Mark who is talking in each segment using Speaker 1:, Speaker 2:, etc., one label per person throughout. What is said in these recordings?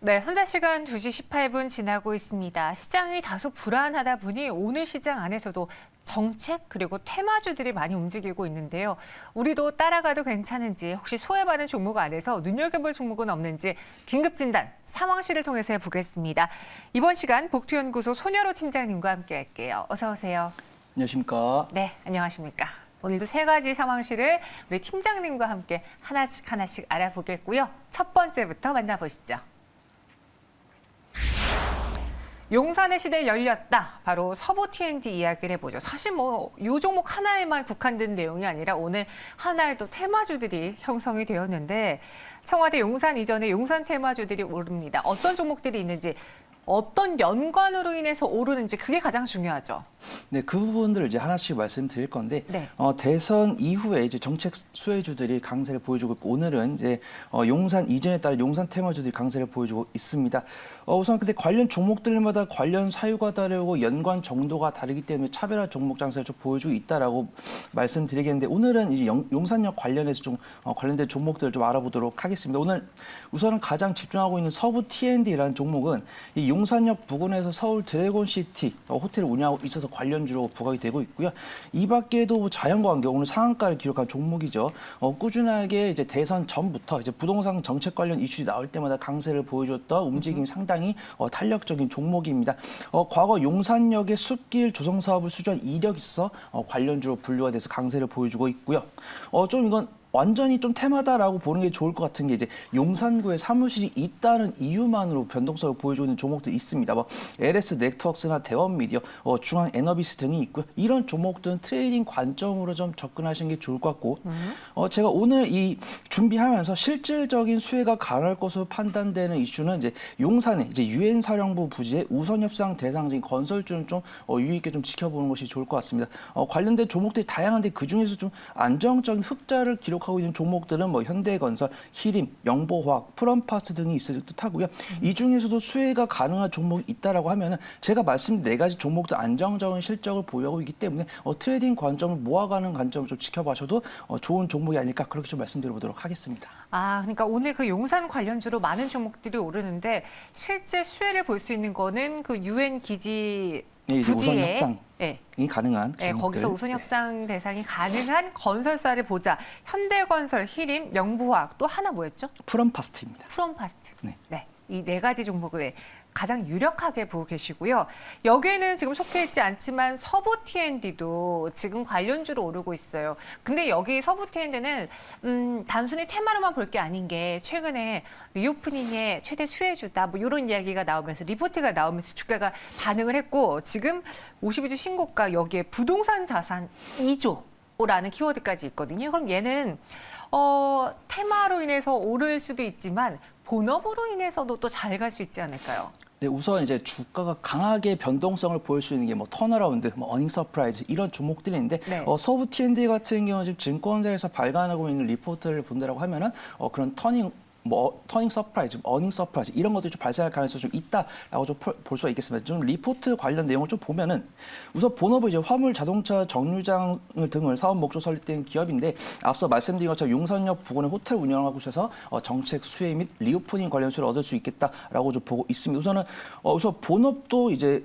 Speaker 1: 네, 현재 시간 2시 18분 지나고 있습니다. 시장이 다소 불안하다 보니 오늘 시장 안에서도 정책 그리고 테마주들이 많이 움직이고 있는데요. 우리도 따라가도 괜찮은지 혹시 소외받은 종목 안에서 눈여겨볼 종목은 없는지 긴급진단 상황실을 통해서 해보겠습니다. 이번 시간 복투연구소 손여로 팀장님과 함께할게요. 어서 오세요.
Speaker 2: 안녕하십니까.
Speaker 1: 네, 안녕하십니까. 오늘도 세 가지 상황실을 우리 팀장님과 함께 하나씩 알아보겠고요. 첫 번째부터 만나보시죠. 용산의 시대 열렸다. 바로 서부 T&D 이야기를 해보죠. 사실 이 종목 하나에만 국한된 내용이 아니라 오늘 하나의 또 테마주들이 형성이 되었는데 청와대 용산 이전에 용산 테마주들이 오릅니다. 어떤 종목들이 있는지, 어떤 연관으로 인해서 오르는지 그게 가장 중요하죠.
Speaker 2: 네, 그 부분들을 이제 하나씩 말씀드릴 건데,
Speaker 1: 네.
Speaker 2: 대선 이후에 이제 정책 수혜주들이 강세를 보여주고 있고, 오늘은 이제 용산 이전에 따라 용산 테마주들이 강세를 보여주고 있습니다. 우선 근데 관련 종목들마다 관련 사유가 다르고 연관 정도가 다르기 때문에 차별화 종목 장세를 좀 보여주고 있다라고 말씀드리겠는데, 오늘은 이제 용산역 관련해서 좀 관련된 종목들을 좀 알아보도록 하겠습니다. 오늘 우선은 가장 집중하고 있는 서부 T&D라는 종목은 이 용산역 부근에서 서울 드래곤시티 호텔을 운영하고 있어서 관련주로 부각이 되고 있고요. 이 밖에도 자연과 환경 오늘 상한가를 기록한 종목이죠. 꾸준하게 이제 대선 전부터 이제 부동산 정책 관련 이슈가 나올 때마다 강세를 보여줬던 움직임이 상당히 탄력적인 종목입니다. 과거 용산역의 숲길 조성 사업을 수주한 이력이 있어 관련주로 분류가 돼서 강세를 보여주고 있고요. 좀 이건 완전히 좀 테마다라고 보는 게 좋을 것 같은 게 이제 용산구에 사무실이 있다는 이유만으로 변동성을 보여주는 종목들이 있습니다. LS 네트워크스나 대원미디어, 중앙 에너비스 등이 있고요. 이런 종목들은 트레이딩 관점으로 좀 접근하시는 게 좋을 것 같고, 제가 오늘 이 준비하면서 실질적인 수혜가 가능할 것으로 판단되는 이슈는 이제 용산의 이제 유엔 사령부 부지의 우선 협상 대상진 건설주는 좀 유의 있게 좀 지켜보는 것이 좋을 것 같습니다. 관련된 종목들이 다양한데 그 중에서 좀 안정적인 흑자를 기록하고 있는 종목들은 현대건설, 히림, 영보화학, 프롬파스트 등이 있을 듯하고요. 이 중에서도 수혜가 가능한 종목이 있다라고 하면은 제가 말씀드린 네 가지 종목들 안정적인 실적을 보유하고 있기 때문에 트레이딩 관점을 모아가는 관점을 좀 지켜봐셔도 좋은 종목이 아닐까 그렇게 좀 말씀드려보도록 하겠습니다.
Speaker 1: 그러니까 오늘 그 용산 관련주로 많은 종목들이 오르는데 실제 수혜를 볼 수 있는 거는 그 유엔 기지
Speaker 2: 네, 이제 우선
Speaker 1: 부지에
Speaker 2: 협상이 가능한
Speaker 1: 네,
Speaker 2: 종목들.
Speaker 1: 거기서 우선 협상 대상이 가능한 건설사를 보자. 현대건설, 히림, 영부화학 또 하나 뭐였죠?
Speaker 2: 프롬파스트입니다.
Speaker 1: 프롬파스트.
Speaker 2: 네.
Speaker 1: 네, 이 네 가지 종목을 가장 유력하게 보고 계시고요. 여기에는 지금 속해 있지 않지만 서부 T&D도 지금 관련주로 오르고 있어요. 근데 여기 서부 T&D는 단순히 테마로만 볼 게 아닌 게 최근에 리오프닝의 최대 수혜주다 이런 이야기가 나오면서 리포트가 나오면서 주가가 반응을 했고 지금 52주 신고가 여기에 부동산 자산 2조라는 키워드까지 있거든요. 그럼 얘는 테마로 인해서 오를 수도 있지만 본업으로 인해서도 또 잘 갈 수 있지 않을까요?
Speaker 2: 네, 우선 이제 주가가 강하게 변동성을 보일 수 있는 게 턴어라운드, 어닝 서프라이즈 이런 종목들인데
Speaker 1: 네.
Speaker 2: 서부 T&D 같은 경우는 지금 증권사에서 발간하고 있는 리포트를 본다라고 하면은 그런 터닝 서프라이즈, 어닝 서프라이즈 이런 것들이 좀 발생할 가능성이 좀 있다라고 좀 볼 수가 있겠습니다. 좀 리포트 관련 내용을 좀 보면은 우선 본업은 이제 화물 자동차 정류장 등을 사업 목적 설립된 기업인데 앞서 말씀드린 것처럼 용산역 부근에 호텔 운영하고 있어서 정책 수혜 및 리오프닝 관련 수혜를 얻을 수 있겠다라고 좀 보고 있습니다. 우선 본업도 이제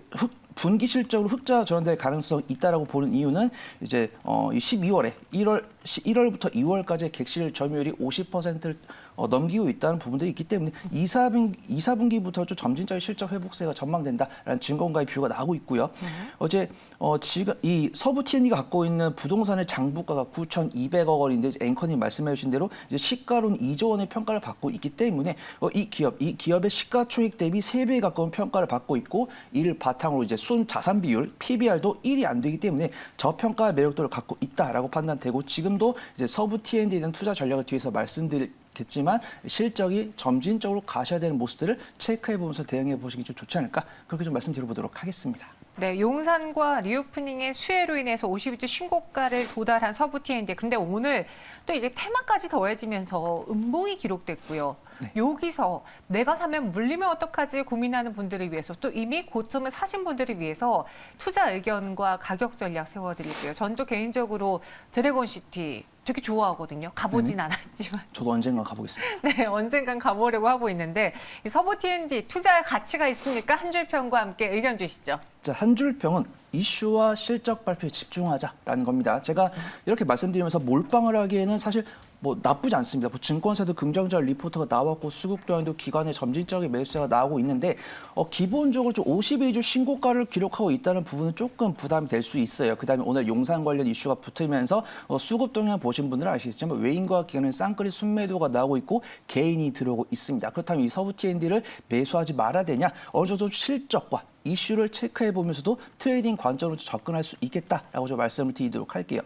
Speaker 2: 분기 실적으로 흑자 전환될 가능성이 있다라고 보는 이유는 이제 1월부터 2월까지 객실 점유율이 50%를 넘기고 있다는 부분들이 있기 때문에 2, 4분기부터 좀 점진적인 실적 회복세가 전망된다라는 증권가의 뷰가 나오고 있고요. 지금 이 서부 T&D가 갖고 있는 부동산의 장부가가 9,200억 원인데 앵커님 말씀해주신 대로 이제 시가로는 2조 원의 평가를 받고 있기 때문에 이 기업의 시가총액 대비 3배에 가까운 평가를 받고 있고 이를 바탕으로 이제 순 자산 비율 (PBR도) 1이 안 되기 때문에 저평가 매력도를 갖고 있다라고 판단되고 지금도 이제 서부 T&D에 대한 투자 전략을 뒤에서 말씀드리겠지만 실적이 점진적으로 가셔야 되는 모습들을 체크해 보면서 대응해 보시기 좀 좋지 않을까 그렇게 좀 말씀드려보도록 하겠습니다.
Speaker 1: 네, 용산과 리오프닝의 수혜로 인해서 52주 신고가를 도달한 서부 T&D. 그런데 오늘 또 이게 테마까지 더해지면서 음봉이 기록됐고요. 여기서 내가 사면 물리면 어떡하지 고민하는 분들을 위해서 또 이미 고점을 사신 분들을 위해서 투자 의견과 가격 전략 세워드릴게요. 전 또 개인적으로 드래곤시티 되게 좋아하거든요. 가보진 않았지만.
Speaker 2: 저도 언젠가 가보겠습니다.
Speaker 1: 네, 언젠간 가보려고 하고 있는데 이 서부 T&D 투자할 가치가 있습니까? 한 줄 평과 함께 의견 주시죠.
Speaker 2: 자, 한 줄 평은 이슈와 실적 발표에 집중하자라는 겁니다. 제가 이렇게 말씀드리면서 몰빵을 하기에는 사실 뭐 나쁘지 않습니다. 뭐 증권사도 긍정적 리포트가 나왔고 수급 또한도 기관의 점진적인 매수세가 나오고 있는데 기본적으로 좀 52주 신고가를 기록하고 있다는 부분은 조금 부담이 될 수 있어요. 그다음에 오늘 용산 관련 이슈가 붙으면서 수급 동향 보신 분들은 아시겠지만 외인과 기관은 쌍끌이 순매도가 나오고 있고 개인이 들어오고 있습니다. 그렇다면 이 서부 T&D를 매수하지 말아야 되냐? 어느 정도 실적과 이슈를 체크해 보면서도 트레이딩 관점으로 접근할 수 있겠다라고 좀 말씀을 드리도록 할게요.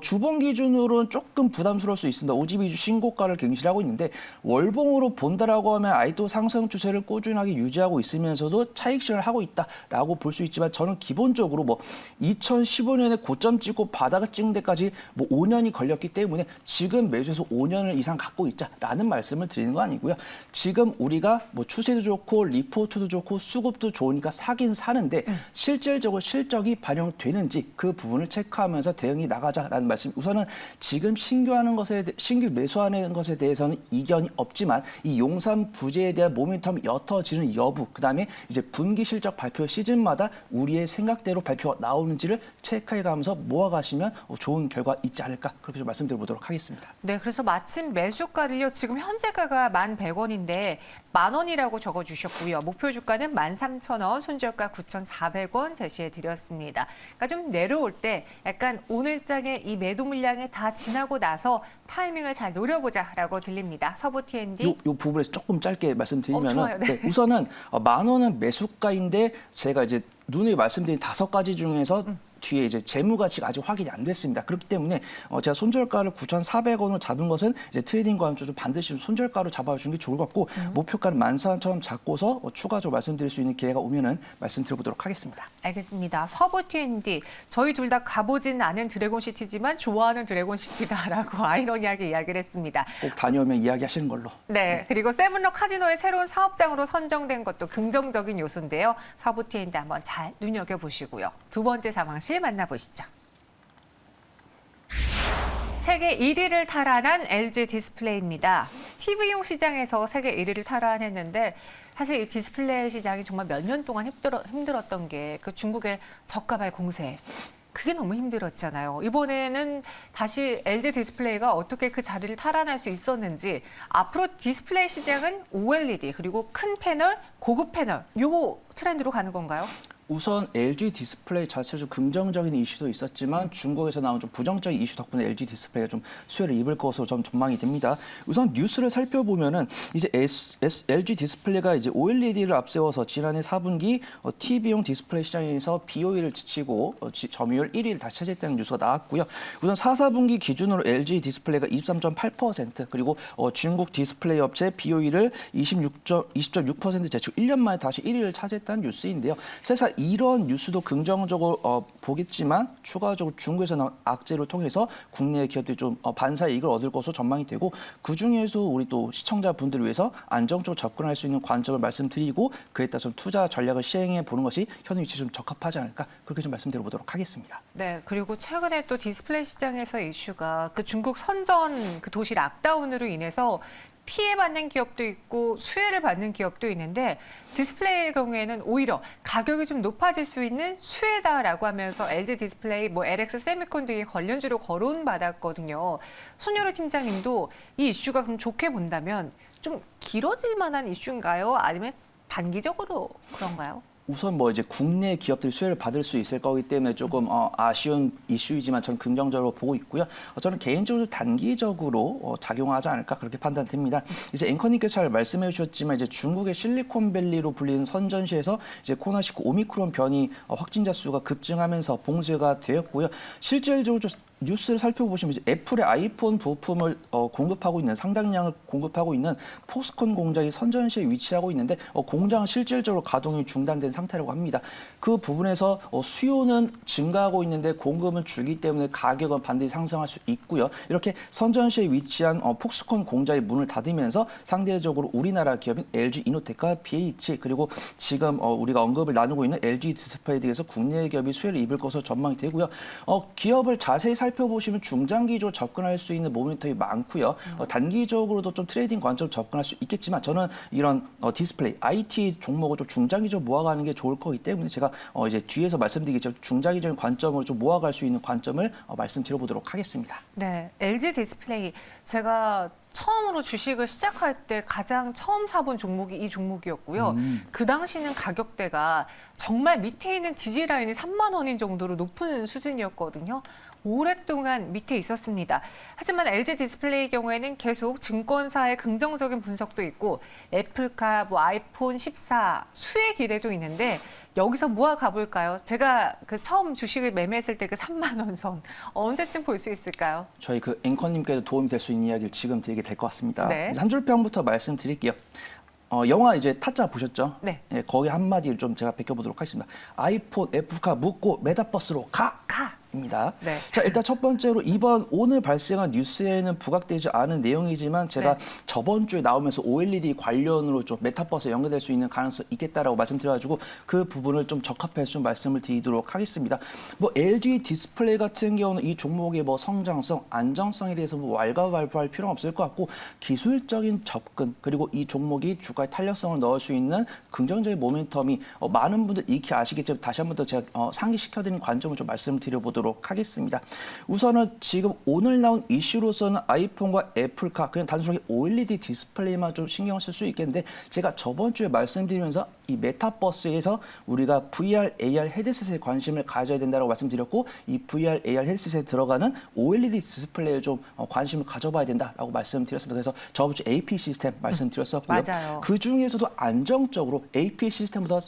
Speaker 2: 주봉 기준으로는 조금 부담스러울 수 있습니다. 52주 신고가를 갱신하고 있는데 월봉으로 본다라고 하면 아직도 상승 추세를 꾸준하게 유지하고 있으면서도 차익 실현을 하고 있다라고 볼 수 있지만 저는 기본적으로 뭐 2015년에 고점 찍고 바닥을 찍는 데까지 뭐 5년이 걸렸기 때문에 지금 매수해서 5년을 이상 갖고 있자라는 말씀을 드리는 거 아니고요. 지금 우리가 뭐 추세도 좋고 리포트도 좋고 수급도 좋으니까 사긴 사는데 실질적으로 실적이 반영되는지 그 부분을 체크하면서 대응이 나가자라는 말씀. 우선은 지금 신규 매수하는 것에 대해서는 이견이 없지만 이 용산 부재에 대한 모멘텀이 옅어지는 여부, 그다음에 이제 분기 실적 발표 시즌마다 우리의 생각대로 발표가 나오는지를 체크해가면서 모아가시면 좋은 결과 있지 않을까 그렇게 좀 말씀드려보도록 하겠습니다.
Speaker 1: 네, 그래서 마침 매수가를요. 지금 현재가가 1,100원인데 10,000원이라고 적어주셨고요. 목표 주가는 13,000원, 손절가 9,400원 제시해 드렸습니다. 그러니까 좀 내려올 때 약간 오늘장의 이 매도 물량이 다 지나고 나서 타이밍을 잘 노려보자라고 들립니다. 서부 T&D.
Speaker 2: 요 부분에서 조금 짧게 말씀드리면
Speaker 1: 좋아요. 네.
Speaker 2: 우선은 10,000원은 매수가인데 제가 이제 눈에 말씀드린 5가지 중에서 뒤에 이제 재무 가치가 아직 확인이 안 됐습니다. 그렇기 때문에 제가 손절가를 9,400원으로 잡은 것은 이제 트레이딩과 함께 좀 반드시 손절가로 잡아주는 게 좋을 것 같고 목표가는 14,000원 잡고서 추가적으로 말씀드릴 수 있는 기회가 오면은 말씀드려보도록 하겠습니다.
Speaker 1: 알겠습니다. 서부 T&D 저희 둘 다 가보진 않은 드래곤시티지만 좋아하는 드래곤시티다라고 아이러니하게 이야기를 했습니다.
Speaker 2: 꼭 다녀오면 이야기하시는 걸로.
Speaker 1: 네, 그리고 세븐럭 카지노의 새로운 사업장으로 선정된 것도 긍정적인 요소인데요. 서부 T&D 한번 잘 눈여겨보시고요. 두 번째 상황실 만나보시죠. 세계 1위를 탈환한 LG 디스플레이입니다. TV용 시장에서 세계 1위를 탈환했는데 사실 이 디스플레이 시장이 정말 몇 년 동안 힘들었던 게 그 중국의 저가발 공세. 그게 너무 힘들었잖아요. 이번에는 다시 LG 디스플레이가 어떻게 그 자리를 탈환할 수 있었는지 앞으로 디스플레이 시장은 OLED 그리고 큰 패널, 고급 패널 요 트렌드로 가는 건가요?
Speaker 2: 우선 LG 디스플레이 자체로 좀 긍정적인 이슈도 있었지만 중국에서 나온 좀 부정적인 이슈 덕분에 LG 디스플레이가 좀 수혜를 입을 것으로 좀 전망이 됩니다. 우선 뉴스를 살펴보면은 이제 LG 디스플레이가 이제 OLED를 앞세워서 지난해 4분기 TV용 디스플레이 시장에서 BOE를 지치고 점유율 1위를 다시 차지했다는 뉴스가 나왔고요. 우선 4분기 기준으로 LG 디스플레이가 23.8% 그리고 중국 디스플레이 업체 BOE를 20.6% 제치고 1년 만에 다시 1위를 차지했다는 뉴스인데요. 사실 이런 뉴스도 긍정적으로 보겠지만 추가적으로 중국에서 나온 악재를 통해서 국내 기업들이 좀 반사 이익을 얻을 것으로 전망이 되고 그중에서 우리 또 시청자분들을 위해서 안정적으로 접근할 수 있는 관점을 말씀드리고 그에 따라서 투자 전략을 시행해 보는 것이 현 위치 좀 적합하지 않을까 그렇게 좀 말씀드려보도록 하겠습니다.
Speaker 1: 네, 그리고 최근에 또 디스플레이 시장에서 이슈가 그 중국 선전 그 도시 락다운으로 인해서 피해받는 기업도 있고 수혜를 받는 기업도 있는데 디스플레이의 경우에는 오히려 가격이 좀 높아질 수 있는 수혜다라고 하면서 LG 디스플레이, 뭐 LX 세미콘 등이 관련주로 거론받았거든요. 손여루 팀장님도 이 이슈가 그럼 좋게 본다면 좀 길어질 만한 이슈인가요? 아니면 단기적으로 그런가요?
Speaker 2: 우선 뭐 이제 국내 기업들이 수혜를 받을 수 있을 거기 때문에 조금 아쉬운 이슈이지만 저는 긍정적으로 보고 있고요. 저는 개인적으로 단기적으로 작용하지 않을까 그렇게 판단됩니다. 이제 앵커님께서 잘 말씀해 주셨지만 이제 중국의 실리콘밸리로 불리는 선전시에서 이제 코로나19 오미크론 변이 확진자 수가 급증하면서 봉쇄가 되었고요. 실질적으로 뉴스를 살펴보시면 이제 애플의 아이폰 부품을 공급하고 있는 상당량을 공급하고 있는 폭스콘 공장이 선전시에 위치하고 있는데 공장은 실질적으로 가동이 중단된 상태라고 합니다. 그 부분에서 수요는 증가하고 있는데 공급은 줄기 때문에 가격은 반드시 상승할 수 있고요. 이렇게 선전시에 위치한 폭스콘 공장이 문을 닫으면서 상대적으로 우리나라 기업인 LG 이노텍과 BH 그리고 지금 우리가 언급을 나누고 있는 LG 디스플레이 등에서 국내 기업이 수혜를 입을 것으로 전망이 되고요. 기업을 자세히 살펴보시면 중장기적으로 접근할 수 있는 모멘텀이 많고요. 단기적으로도 좀 트레이딩 관점 접근할 수 있겠지만 저는 이런 디스플레이, IT 종목을 좀 중장기적으로 모아가는 게 좋을 거기 때문에 제가 이제 뒤에서 말씀드리겠지만 중장기적인 관점으로 좀 모아갈 수 있는 관점을 말씀드려보도록 하겠습니다.
Speaker 1: 네, LG 디스플레이 제가 처음으로 주식을 시작할 때 가장 처음 사본 종목이 이 종목이었고요. 그 당시는 가격대가 정말 밑에 있는 지지 라인이 3만 원인 정도로 높은 수준이었거든요. 오랫동안 밑에 있었습니다. 하지만 LG 디스플레이 경우에는 계속 증권사의 긍정적인 분석도 있고 애플카, 아이폰 14 수혜 기대도 있는데 여기서 모아 가볼까요? 제가 그 처음 주식을 매매했을 때 그 3만 원 선 언제쯤 볼 수 있을까요?
Speaker 2: 저희 그 앵커님께도 도움이 될 수 있는 이야기를 지금 드리게 될 것 같습니다.
Speaker 1: 네.
Speaker 2: 한 줄평부터 말씀드릴게요. 영화 이제 타짜 보셨죠?
Speaker 1: 네.
Speaker 2: 네, 거기 한마디를 좀 제가 베껴보도록 하겠습니다. 아이폰, 애플카 묻고 메타버스로 가! 입니다.
Speaker 1: 네.
Speaker 2: 자, 일단 첫 번째로 오늘 발생한 뉴스에는 부각되지 않은 내용이지만 제가
Speaker 1: 네.
Speaker 2: 저번 주에 나오면서 OLED 관련으로 좀 메타버스에 연결될 수 있는 가능성이 있겠다라고 말씀드려가지고 그 부분을 좀 적합해서 좀 말씀을 드리도록 하겠습니다. LG 디스플레이 같은 경우는 이 종목의 성장성, 안정성에 대해서 왈가왈부할 필요는 없을 것 같고 기술적인 접근 그리고 이 종목이 주가에 탄력성을 넣을 수 있는 긍정적인 모멘텀이 많은 분들 익히 아시겠지만 다시 한 번 더 제가 상기시켜드리는 관점을 좀 말씀드려보도록 하겠습니다. 우선은 지금 오늘 나온 이슈로서는 아이폰과 애플카 그냥 단순하게 OLED 디스플레이만 좀 신경을 쓸 수 있겠는데 제가 저번 주에 말씀드리면서 이 메타버스에서 우리가 VR, AR 헤드셋에 관심을 가져야 된다고 말씀드렸고 이 VR, AR 헤드셋에 들어가는 OLED 디스플레이에 좀 관심을 가져봐야 된다라고 말씀드렸습니다. 그래서 저번 주 AP 시스템 말씀드렸었고요.
Speaker 1: 맞아요.
Speaker 2: 그 중에서도 안정적으로 AP 시스템보다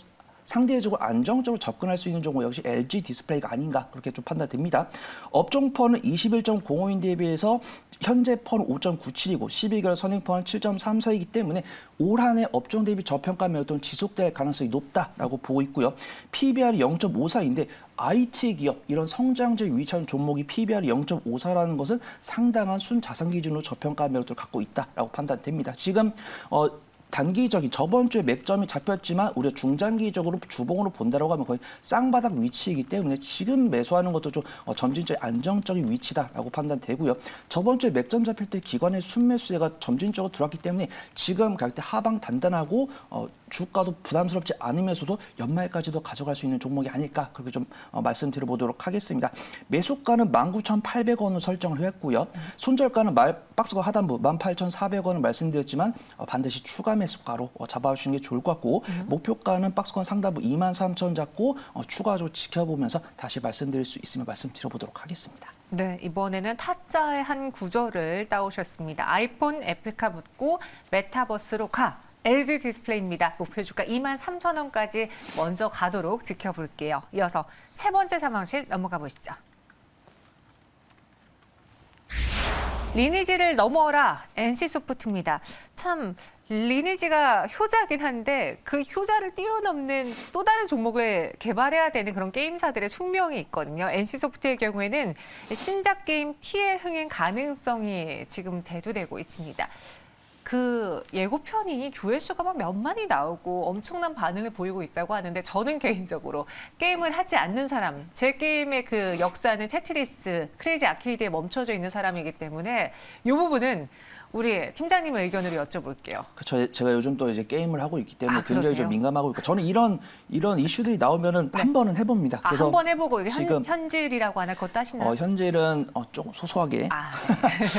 Speaker 2: 상대적으로 안정적으로 접근할 수 있는 종목 역시 LG 디스플레이가 아닌가 그렇게 좀 판단됩니다. 업종퍼는 21.05인 대비해서 현재 퍼는 5.97이고 12개월 선행퍼는 7.34이기 때문에 올 한 해 업종 대비 저평가 매도는 지속될 가능성이 높다라고 보고 있고요. PBR이 0.54인데 IT 기업 이런 성장적 위치한 종목이 PBR이 0.54라는 것은 상당한 순자산 기준으로 저평가 매도를 갖고 있다라고 판단됩니다. 지금 단기적인 저번 주에 맥점이 잡혔지만 우리가 중장기적으로 주봉으로 본다라고 하면 거의 쌍바닥 위치이기 때문에 지금 매수하는 것도 좀 점진적인 안정적인 위치다라고 판단되고요. 저번 주에 맥점 잡힐 때 기관의 순매수세가 점진적으로 들어왔기 때문에 지금 가격대 하방 단단하고 주가도 부담스럽지 않으면서도 연말까지도 가져갈 수 있는 종목이 아닐까 그렇게 좀 말씀드려보도록 하겠습니다. 매수가는 19,800원을 설정을 했고요. 손절가는 박스권 하단부 18,400원을 말씀드렸지만 반드시 추가 매수가로 잡아주시는 게 좋을 것 같고 목표가는 박스권 상단부 23,000원 잡고 추가적으로 지켜보면서 다시 말씀드릴 수 있으면 말씀드려보도록 하겠습니다.
Speaker 1: 네, 이번에는 타짜의 한 구절을 따오셨습니다. 아이폰, 애플카 묻고 메타버스로 가. LG 디스플레이입니다. 목표 주가 23,000원까지 먼저 가도록 지켜볼게요. 이어서 세 번째 상황실 넘어가 보시죠. 리니지를 넘어라 NC소프트입니다. 참 리니지가 효자긴 한데 그 효자를 뛰어넘는 또 다른 종목을 개발해야 되는 그런 게임사들의 숙명이 있거든요. NC소프트의 경우에는 신작 게임 TL 흥행 가능성이 지금 대두되고 있습니다. 그 예고편이 조회수가 막 몇만이 나오고 엄청난 반응을 보이고 있다고 하는데 저는 개인적으로 게임을 하지 않는 사람, 제 게임의 그 역사는 테트리스, 크레이지 아케이드에 멈춰져 있는 사람이기 때문에 이 부분은 우리 팀장님의 의견으로 여쭤볼게요.
Speaker 2: 그렇죠. 제가 요즘 또 이제 게임을 하고 있기 때문에 굉장히
Speaker 1: 그러세요?
Speaker 2: 좀 민감하고 있고 저는 이런 이슈들이 나오면은 한 번은 해봅니다. 그래서
Speaker 1: 한번 해보고 이게
Speaker 2: 지금
Speaker 1: 현질이라고 하나 그것도 하시나요?
Speaker 2: 현질은 조금 소소하게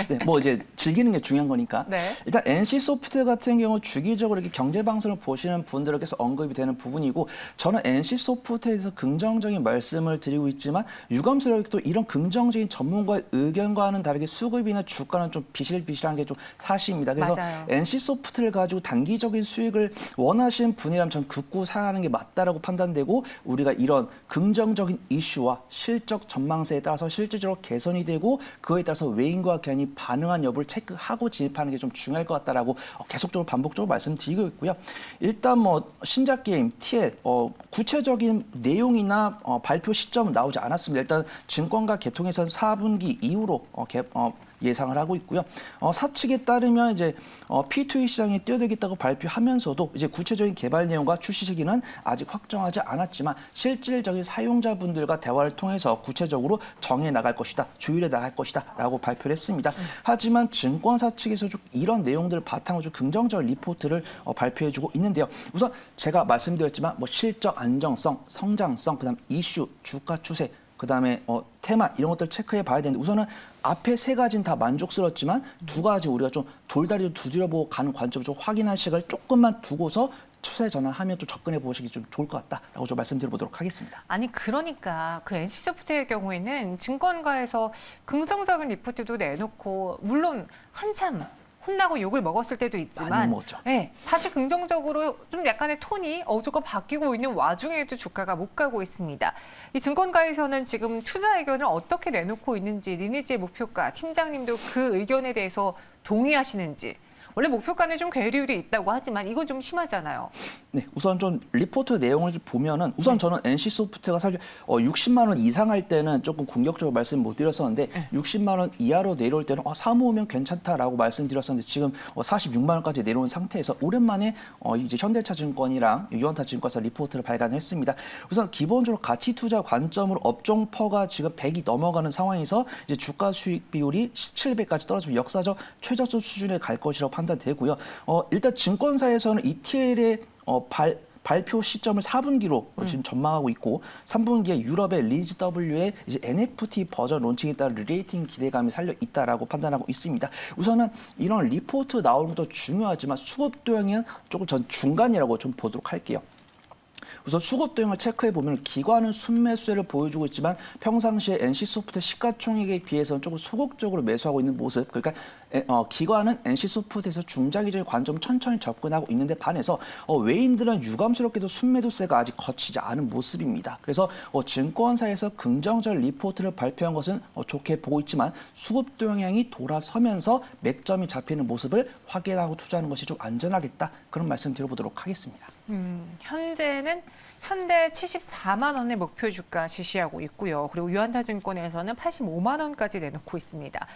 Speaker 1: 네.
Speaker 2: 네, 이제 즐기는 게 중요한 거니까.
Speaker 1: 네.
Speaker 2: 일단 NC 소프트 같은 경우 주기적으로 이렇게 경제 방송을 보시는 분들께서 언급이 되는 부분이고 저는 NC 소프트에 대해서 긍정적인 말씀을 드리고 있지만 유감스럽게 또 이런 긍정적인 전문가의 의견과는 다르게 수급이나 주가는 좀 비실비실한 게 좀 사실입니다. 그래서
Speaker 1: 맞아요.
Speaker 2: NC소프트를 가지고 단기적인 수익을 원하시는 분이라면 전 극구 사용하는 게 맞다라고 판단되고 우리가 이런 긍정적인 이슈와 실적 전망세에 따라서 실질적으로 개선이 되고 그에 따라서 외인과 기관이 반응한 여부를 체크하고 진입하는 게 좀 중요할 것 같다라고 계속적으로 반복적으로 말씀드리고 있고요. 일단 뭐 신작 게임 TL 구체적인 내용이나 발표 시점은 나오지 않았습니다. 일단 증권가 개통에서는 4분기 이후로 예상을 하고 있고요. 사측에 따르면 이제 P2E 시장에 뛰어들겠다고 발표하면서도 이제 구체적인 개발 내용과 출시 시기는 아직 확정하지 않았지만 실질적인 사용자분들과 대화를 통해서 구체적으로 정해 나갈 것이다, 조율해 나갈 것이다라고 발표를 했습니다. 하지만 증권사 측에서 좀 이런 내용들을 바탕으로 좀 긍정적 리포트를 발표해주고 있는데요. 우선 제가 말씀드렸지만 뭐 실적 안정성, 성장성, 그다음 이슈, 주가 추세. 그다음에 테마 이런 것들 체크해 봐야 되는데 우선은 앞에 세 가지는 다 만족스럽지만 두 가지 우리가 좀 돌다리를 두드려보고 가는 관점을 좀 확인할 시간을 조금만 두고서 추세 전환하면 좀 접근해 보시기 좀 좋을 것 같다라고 좀 말씀드려보도록 하겠습니다.
Speaker 1: 아니 그러니까 그 NC소프트의 경우에는 증권가에서 긍정적인 리포트도 내놓고 물론 한참 혼나고 욕을 먹었을 때도
Speaker 2: 많이
Speaker 1: 있지만
Speaker 2: 먹었죠.
Speaker 1: 네, 다시 긍정적으로 좀 약간의 톤이 어조가 바뀌고 있는 와중에도 주가가 못 가고 있습니다. 이 증권가에서는 지금 투자 의견을 어떻게 내놓고 있는지 리니지의 목표가 팀장님도 그 의견에 대해서 동의하시는지 원래 목표가는 좀 괴리율이 있다고 하지만 이건 좀 심하잖아요.
Speaker 2: 네, 우선 좀 리포트 내용을 보면은 우선 저는 NC소프트가 사실 60만 원 이상 할 때는 조금 공격적으로 말씀 못 드렸었는데 60만 원 이하로 내려올 때는 사모으면 괜찮다라고 말씀드렸었는데 지금 46만 원까지 내려온 상태에서 오랜만에 이제 현대차증권이랑 유원타증권사 리포트를 발간했습니다. 우선 기본적으로 가치 투자 관점으로 업종 퍼가 지금 100이 넘어가는 상황에서 이제 주가 수익 비율이 17배까지 떨어지면 역사적 최저점 수준에 갈 것이라고 판단되고요. 일단 증권사에서는 ETL의 발표 시점을 4분기로 지금 전망하고 있고 3분기에 유럽의 리즈 W의 이제 NFT 버전 론칭에 따른 리레이팅 기대감이 살려 있다라고 판단하고 있습니다. 우선은 이런 리포트 나오는 것도 중요하지만 수급 도형은 조금 전 중간이라고 좀 보도록 할게요. 우선 수급 도형을 체크해 보면 기관은 순매수세를 보여주고 있지만 평상시에 NC소프트 시가총액에 비해서는 조금 소극적으로 매수하고 있는 모습. 그러니까 기관은 NC소프트에서 중장기적인 관점 천천히 접근하고 있는데 반해서 외인들은 유감스럽게도 순매도세가 아직 거치지 않은 모습입니다. 그래서 증권사에서 긍정적 리포트를 발표한 것은 좋게 보고 있지만 수급 도형이 돌아서면서 맥점이 잡히는 모습을 확인하고 투자하는 것이 좀 안전하겠다. 그런 말씀 드려보도록 하겠습니다.
Speaker 1: 현재는 현대 74만 원의 목표 주가 지시하고 있고요. 그리고 유한타증권에서는 85만 원까지 내놓고 있습니다.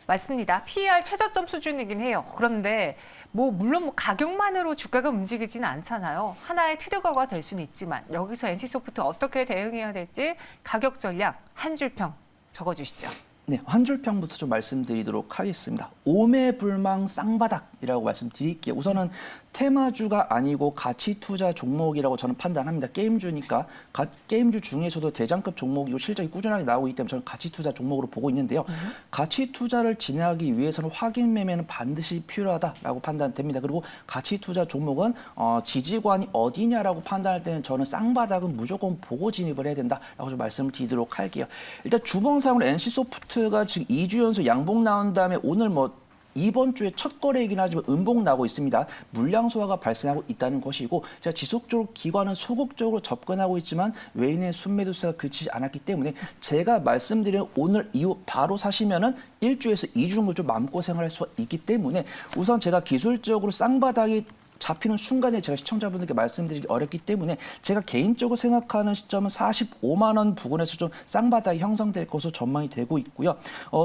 Speaker 1: 맞습니다. PER 최저점 수준이긴 해요. 그런데 물론 가격만으로 주가가 움직이지는 않잖아요. 하나의 트리거가 될 수는 있지만 여기서 NC소프트 어떻게 대응해야 될지 가격 전략 한 줄 평 적어주시죠.
Speaker 2: 네, 한 줄 평부터 좀 말씀드리도록 하겠습니다. 오매불망 쌍바닥이라고 말씀드릴게요. 우선은 테마주가 아니고 가치 투자 종목이라고 저는 판단합니다. 게임주니까 게임주 중에서도 대장급 종목이고 실적이 꾸준하게 나오기 때문에 저는 가치 투자 종목으로 보고 있는데요. 가치 투자를 진행하기 위해서는 확인 매매는 반드시 필요하다라고 판단됩니다. 그리고 가치 투자 종목은 지지관이 어디냐라고 판단할 때는 저는 쌍바닥은 무조건 보고 진입을 해야 된다라고 좀 말씀을 드리도록 할게요. 일단 주봉상으로 NC소프트가 지금 2주 연속 양봉 나온 다음에 오늘 이번 주에 첫 거래이긴 하지만 음봉 나고 있습니다. 물량 소화가 발생하고 있다는 것이고 제가 지속적으로 기관은 소극적으로 접근하고 있지만 외인의 순매도세가 그치지 않았기 때문에 제가 말씀드린 오늘 이후 바로 사시면은 1주에서 2주 정도 좀 마음고생을 할 수가 있기 때문에 우선 제가 기술적으로 쌍바닥이 잡히는 순간에 제가 시청자분들께 말씀드리기 어렵기 때문에 제가 개인적으로 생각하는 시점은 45만 원 부근에서 좀 쌍바닥이 형성될 것으로 전망이 되고 있고요.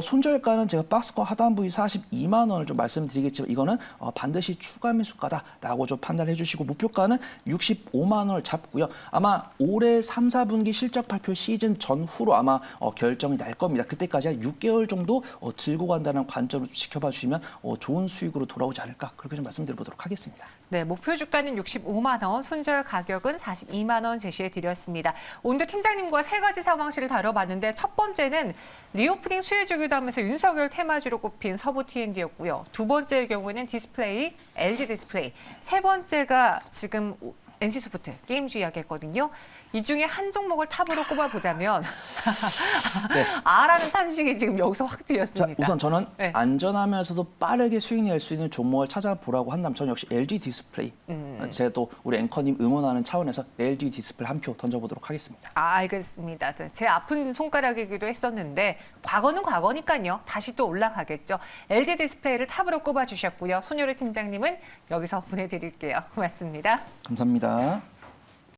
Speaker 2: 손절가는 제가 박스권 하단 부위 42만 원을 좀 말씀드리겠지만 이거는 반드시 추가 매수가다라고 좀 판단해 주시고 목표가는 65만 원을 잡고요. 아마 올해 3, 4분기 실적 발표 시즌 전후로 아마 결정이 날 겁니다. 그때까지 한 6개월 정도 들고 간다는 관점을 지켜봐 주시면 좋은 수익으로 돌아오지 않을까 그렇게 좀 말씀드려보도록 하겠습니다.
Speaker 1: 네, 목표 주가는 65만 원, 손절 가격은 42만 원 제시해 드렸습니다. 오늘도 팀장님과 세 가지 상황실을 다뤄봤는데 첫 번째는 리오프닝 수혜주기도 하면서 윤석열 테마주로 꼽힌 서부 T&D였고요. 두 번째의 경우에는 디스플레이, LG 디스플레이. 세 번째가 지금 NC소프트 게임주 이야기했거든요. 이 중에 한 종목을 탑으로 꼽아보자면
Speaker 2: 네.
Speaker 1: 아라는 탄식이 지금 여기서 확
Speaker 2: 자,
Speaker 1: 들렸습니다.
Speaker 2: 우선 저는
Speaker 1: 네.
Speaker 2: 안전하면서도 빠르게 수익 낼 수 있는 종목을 찾아보라고 한다면 저는 역시 LG 디스플레이. 제가 또 우리 앵커님 응원하는 차원에서 LG 디스플레이 한 표 던져보도록 하겠습니다.
Speaker 1: 알겠습니다. 제 아픈 손가락이기도 했었는데 과거는 과거니까요. 다시 또 올라가겠죠. LG 디스플레이를 탑으로 꼽아주셨고요. 손효리 팀장님은 여기서 보내드릴게요. 고맙습니다.
Speaker 2: 감사합니다.